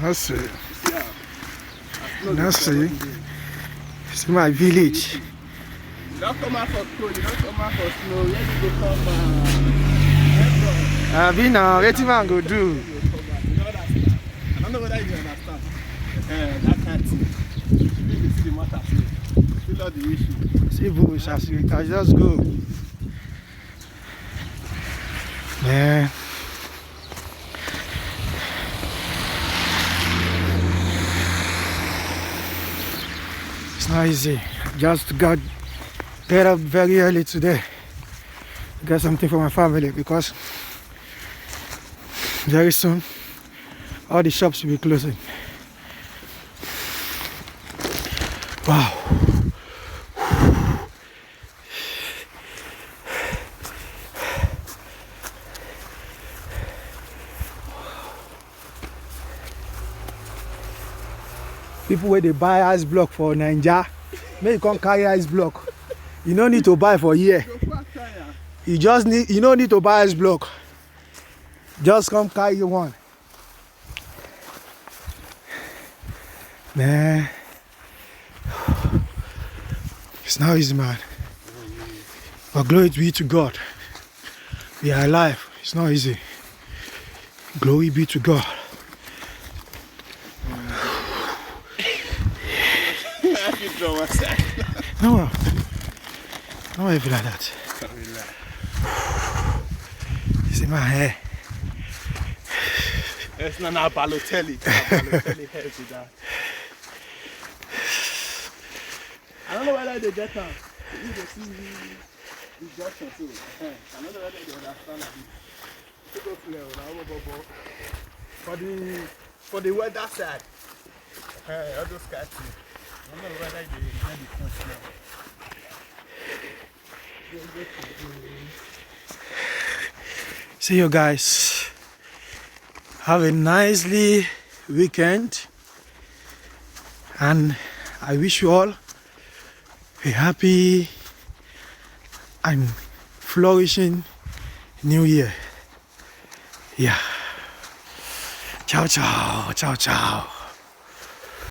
Let's see. Let's see. See my village. You don't come out for cold, you don't come out for snow. Where you go come I've been now, what man go do? You understand? I don't know whether you understand. That kind of thing. You see the matter too. Feel out the issue. See bush, I just go. Man. It's not easy. Just got get up very early today. Get something for my family because very soon all the shops will be closing. Wow. People where they buy ice block for Ninja, may you can't carry ice block. You don't need to buy for here. You don't need to buy ice block. Just come carry one. Man. It's not easy, man. But glory be to God. We are alive. It's not easy. Glory be to God. No, don't ever like that. You see my hair? It's not a Balotelli. Balotelli helps with that. I don't know whether they get them. You can see the junction too. I don't know whether they understand it. For the weather side. All those guys too. I don't know whether they get the point now. See you guys. Have a nicely weekend. And I wish you all a happy and flourishing new year. Yeah. Ciao, ciao, ciao, ciao.